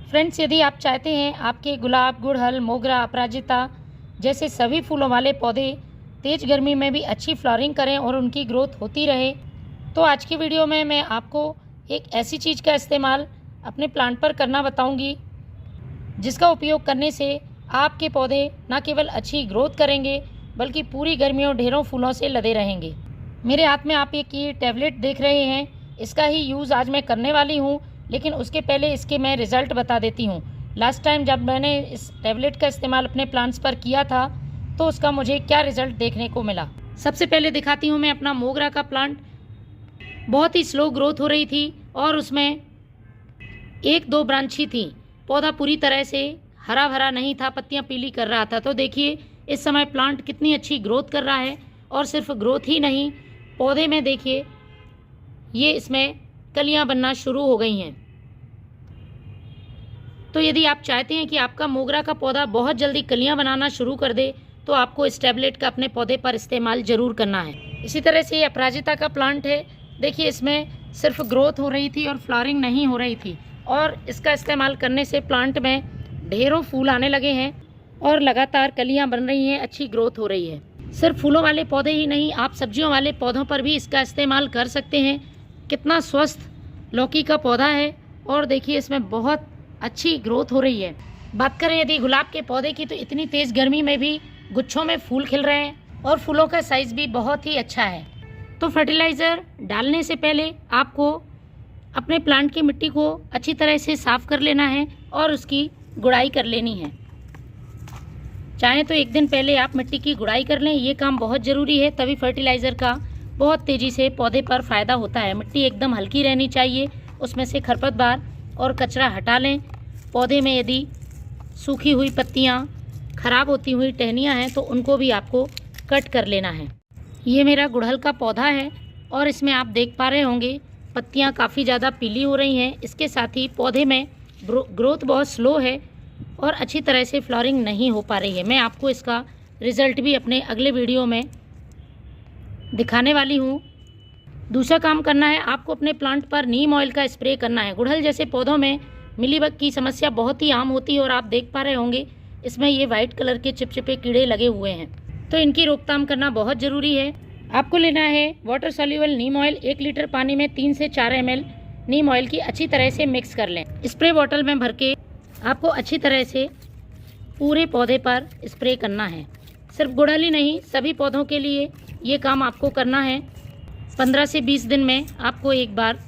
Friends, यदि आप चाहते हैं आपके गुलाब, गुड़हल, मोगरा, अपराजिता जैसे सभी फूलों वाले पौधे तेज़ गर्मी में भी अच्छी फ्लावरिंग करें और उनकी ग्रोथ होती रहे, तो आज की वीडियो में मैं आपको एक ऐसी चीज़ का इस्तेमाल अपने प्लांट पर करना बताऊंगी जिसका उपयोग करने से आपके पौधे न केवल अच्छी ग्रोथ करेंगे बल्कि पूरी गर्मियों ढेरों फूलों से लदे रहेंगे। मेरे हाथ में आप एक ये टैबलेट देख रहे हैं, इसका ही यूज़ आज मैं करने वाली हूँ, लेकिन उसके पहले इसके मैं रिज़ल्ट बता देती हूँ। लास्ट टाइम जब मैंने इस टैबलेट का इस्तेमाल अपने प्लांट्स पर किया था तो उसका मुझे क्या रिज़ल्ट देखने को मिला। सबसे पहले दिखाती हूँ मैं अपना मोगरा का प्लांट। बहुत ही स्लो ग्रोथ हो रही थी और उसमें 1-2 ब्रांच ही थी। पौधा पूरी तरह से हरा भरा नहीं था, पत्तियां पीली कर रहा था। तो देखिए इस समय प्लांट कितनी अच्छी ग्रोथ कर रहा है, और सिर्फ ग्रोथ ही नहीं, पौधे में देखिए ये इसमें कलियां बनना शुरू हो गई हैं। तो यदि आप चाहते हैं कि आपका मोगरा का पौधा बहुत जल्दी कलियां बनाना शुरू कर दे तो आपको इस टैबलेट का अपने पौधे पर इस्तेमाल ज़रूर करना है। इसी तरह से ये अपराजिता का प्लांट है। देखिए इसमें सिर्फ ग्रोथ हो रही थी और फ्लावरिंग नहीं हो रही थी, और इसका इस्तेमाल करने से प्लांट में ढेरों फूल आने लगे हैं और लगातार कलियां बन रही हैं, अच्छी ग्रोथ हो रही है। सिर्फ फूलों वाले पौधे ही नहीं, आप सब्जियों वाले पौधों पर भी इसका इस्तेमाल कर सकते हैं। कितना स्वस्थ लौकी का पौधा है और देखिए इसमें बहुत अच्छी ग्रोथ हो रही है। बात करें यदि गुलाब के पौधे की, तो इतनी तेज़ गर्मी में भी गुच्छों में फूल खिल रहे हैं और फूलों का साइज़ भी बहुत ही अच्छा है। तो फर्टिलाइज़र डालने से पहले आपको अपने प्लांट की मिट्टी को अच्छी तरह से साफ़ कर लेना है और उसकी गुड़ाई कर लेनी है। चाहे तो एक दिन पहले आप मिट्टी की गुड़ाई कर लें, ये काम बहुत ज़रूरी है, तभी फर्टिलाइज़र का बहुत तेज़ी से पौधे पर फ़ायदा होता है। मिट्टी एकदम हल्की रहनी चाहिए, उसमें से खरपतवार और कचरा हटा लें। पौधे में यदि सूखी हुई पत्तियाँ, खराब होती हुई टहनियाँ हैं तो उनको भी आपको कट कर लेना है। ये मेरा गुड़हल का पौधा है और इसमें आप देख पा रहे होंगे पत्तियाँ काफ़ी ज़्यादा पीली हो रही हैं। इसके साथ ही पौधे में ग्रोथ बहुत स्लो है और अच्छी तरह से फ्लावरिंग नहीं हो पा रही है। मैं आपको इसका रिज़ल्ट भी अपने अगले वीडियो में दिखाने वाली हूँ। दूसरा काम करना है, आपको अपने प्लांट पर नीम ऑयल का स्प्रे करना है। गुड़हल जैसे पौधों में मिलीबग की समस्या बहुत ही आम होती है और आप देख पा रहे होंगे इसमें ये वाइट कलर के चिपचिपे कीड़े लगे हुए हैं, तो इनकी रोकथाम करना बहुत ज़रूरी है। आपको लेना है वाटर सॉल्युबल नीम ऑयल। 1 लीटर पानी में 3 से 4 ml नीम ऑयल की अच्छी तरह से मिक्स कर लें। स्प्रे बॉटल में भर के आपको अच्छी तरह से पूरे पौधे पर स्प्रे करना है। सिर्फ गुड़हल ही नहीं, सभी पौधों के लिए ये काम आपको करना है। 15 से 20 दिन में आपको एक बार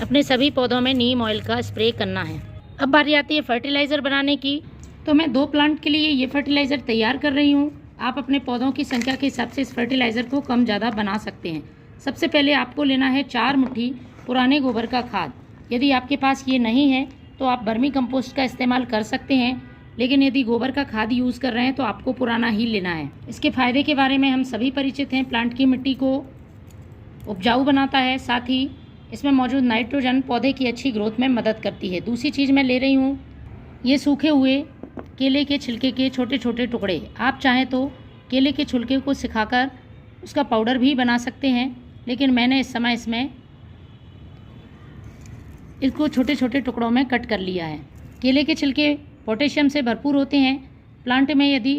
अपने सभी पौधों में नीम ऑयल का स्प्रे करना है। अब बारी आती है फर्टिलाइज़र बनाने की। तो मैं 2 प्लांट के लिए ये फर्टिलाइज़र तैयार कर रही हूँ। आप अपने पौधों की संख्या के हिसाब से इस फर्टिलाइज़र को कम ज़्यादा बना सकते हैं। सबसे पहले आपको लेना है 4 मुट्ठी पुराने गोबर का खाद। यदि आपके पास ये नहीं है तो आप वर्मी कंपोस्ट का इस्तेमाल कर सकते हैं, लेकिन यदि गोबर का खाद यूज़ कर रहे हैं तो आपको पुराना ही लेना है। इसके फ़ायदे के बारे में हम सभी परिचित हैं। प्लांट की मिट्टी को उपजाऊ बनाता है, साथ ही इसमें मौजूद नाइट्रोजन पौधे की अच्छी ग्रोथ में मदद करती है। दूसरी चीज़ मैं ले रही हूँ ये सूखे हुए केले के छिलके के छोटे छोटे टुकड़े। आप चाहें तो केले के छिलके को सिखाकर उसका पाउडर भी बना सकते हैं, लेकिन मैंने इस समय इसमें इसको छोटे छोटे टुकड़ों में कट कर लिया है। केले के छिलके पोटेशियम से भरपूर होते हैं। प्लांट में यदि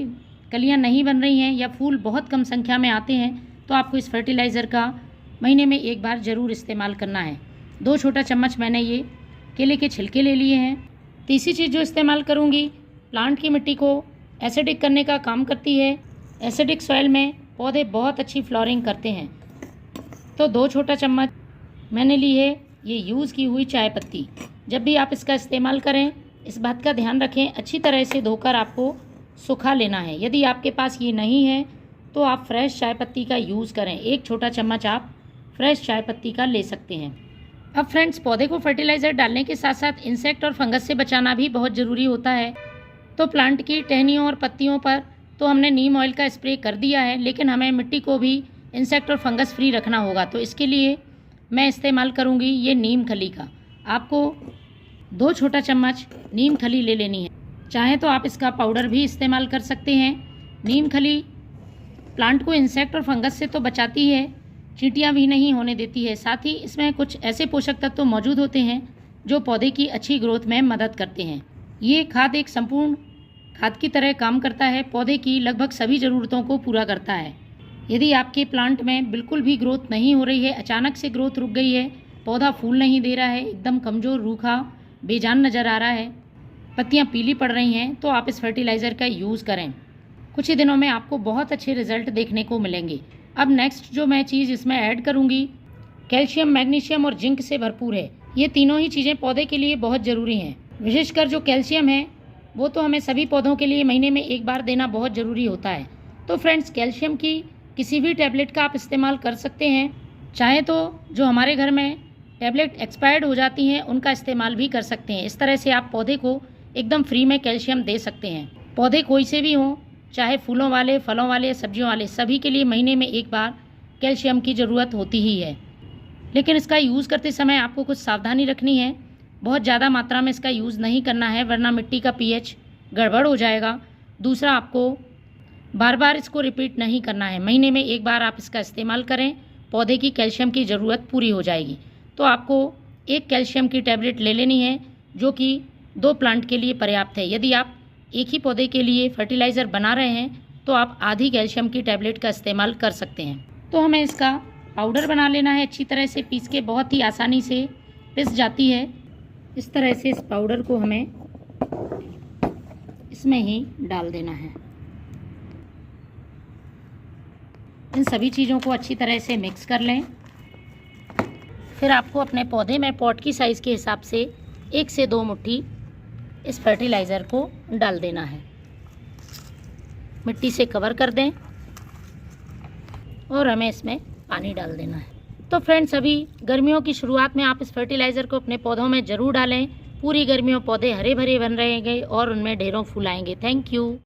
कलियां नहीं बन रही हैं या फूल बहुत कम संख्या में आते हैं तो आपको इस फर्टिलाइज़र का महीने में एक बार ज़रूर इस्तेमाल करना है। 2 छोटा चम्मच मैंने ये केले के छिलके ले लिए हैं। तीसरी चीज़ जो इस्तेमाल करूँगी, प्लांट की मिट्टी को एसिडिक करने का काम करती है। एसिडिक सॉइल में पौधे बहुत अच्छी फ्लावरिंग करते हैं। तो 2 छोटा चम्मच मैंने ली है ये यूज़ की हुई चाय पत्ती। जब भी आप इसका इस्तेमाल करें इस बात का ध्यान रखें, अच्छी तरह से धोकर आपको सुखा लेना है। यदि आपके पास ये नहीं है तो आप फ्रेश चाय पत्ती का यूज़ करें। 1 छोटा चम्मच आप फ्रेश चाय पत्ती का ले सकते हैं। अब फ्रेंड्स, पौधे को फर्टिलाइज़र डालने के साथ साथ इंसेक्ट और फंगस से बचाना भी बहुत ज़रूरी होता है। तो प्लांट की टहनियों और पत्तियों पर तो हमने नीम ऑयल का स्प्रे कर दिया है, लेकिन हमें मिट्टी को भी इंसेक्ट और फंगस फ्री रखना होगा। तो इसके लिए मैं इस्तेमाल करूँगी ये नीम खली का। आपको 2 छोटा चम्मच नीम खली ले लेनी है। चाहे तो आप इसका पाउडर भी इस्तेमाल कर सकते हैं। नीम खली प्लांट को इंसेक्ट और फंगस से तो बचाती है, चींटियाँ भी नहीं होने देती है। साथ ही इसमें कुछ ऐसे पोषक तत्व मौजूद होते हैं जो पौधे की अच्छी ग्रोथ में मदद करते हैं। ये खाद एक संपूर्ण खाद की तरह काम करता है, पौधे की लगभग सभी ज़रूरतों को पूरा करता है। यदि आपके प्लांट में बिल्कुल भी ग्रोथ नहीं हो रही है, अचानक से ग्रोथ रुक गई है, पौधा फूल नहीं दे रहा है, एकदम कमज़ोर, रूखा, बेजान नज़र आ रहा है, पत्तियां पीली पड़ रही हैं, तो आप इस फर्टिलाइज़र का यूज़ करें। कुछ ही दिनों में आपको बहुत अच्छे रिजल्ट देखने को मिलेंगे। अब नेक्स्ट जो मैं चीज़ इसमें ऐड करूँगी, कैल्शियम, मैग्नीशियम और जिंक से भरपूर है। ये तीनों ही चीज़ें पौधे के लिए बहुत ज़रूरी हैं। विशेषकर जो कैल्शियम है वो तो हमें सभी पौधों के लिए महीने में एक बार देना बहुत ज़रूरी होता है। तो फ्रेंड्स, कैल्शियम की किसी भी टैबलेट का आप इस्तेमाल कर सकते हैं। चाहे तो जो हमारे घर में टैबलेट एक्सपायर्ड हो जाती हैं उनका इस्तेमाल भी कर सकते हैं। इस तरह से आप पौधे को एकदम फ्री में कैल्शियम दे सकते हैं। पौधे कोई से भी हों, चाहे फूलों वाले, फलों वाले, सब्जियों वाले, सभी के लिए महीने में एक बार कैल्शियम की ज़रूरत होती ही है। लेकिन इसका यूज़ करते समय आपको कुछ सावधानी रखनी है। बहुत ज़्यादा मात्रा में इसका यूज़ नहीं करना है, वरना मिट्टी का पीएच गड़बड़ हो जाएगा। दूसरा, आपको बार बार इसको रिपीट नहीं करना है। महीने में एक बार आप इसका इस्तेमाल करें, पौधे की कैल्शियम की ज़रूरत पूरी हो जाएगी। तो आपको एक कैल्शियम की टैबलेट ले लेनी है, जो कि 2 प्लांट के लिए पर्याप्त है। यदि आप एक ही पौधे के लिए फर्टिलाइज़र बना रहे हैं तो आप आधी कैल्शियम की टैबलेट का इस्तेमाल कर सकते हैं। तो हमें इसका पाउडर बना लेना है, अच्छी तरह से पीस के, बहुत ही आसानी से पिस जाती है। इस तरह से इस पाउडर को हमें इसमें ही डाल देना है। इन सभी चीज़ों को अच्छी तरह से मिक्स कर लें। फिर आपको अपने पौधे में पॉट की साइज़ के हिसाब से 1 से 2 मुट्ठी इस फर्टिलाइज़र को डाल देना है। मिट्टी से कवर कर दें और हमें इसमें पानी डाल देना है। तो फ्रेंड्स, अभी गर्मियों की शुरुआत में आप इस फर्टिलाइज़र को अपने पौधों में ज़रूर डालें। पूरी गर्मियों पौधे हरे भरे बन रहेंगे और उनमें ढेरों फूल आएंगे। Thank you.